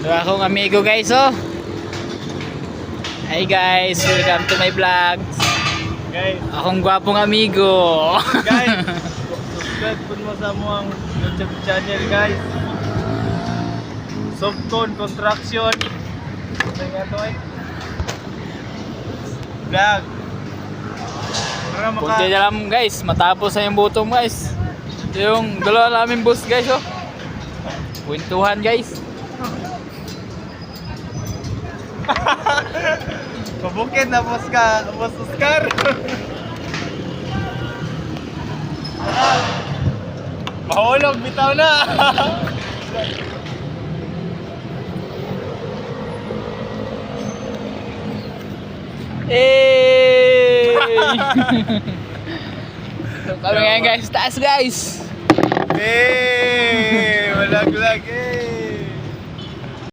So akong amigo guys, oh. Hi guys, welcome to my vlog. Guys, Akong gwapong amigo. guys, subscribe po mo sa mo ang YouTube channel guys. Softcon Construction. Ano nga to eh? Vlog. Para Kunti na lang guys, matapos na yung butong guys. Ito yung dalawa namin boss guys, oh. Kwentuhan guys. Pabukid na boss ka, boss Oscar. Mahulog, bitaw na. Hey! So kami ngayon guys, taas guys. Hey, malaglag eh.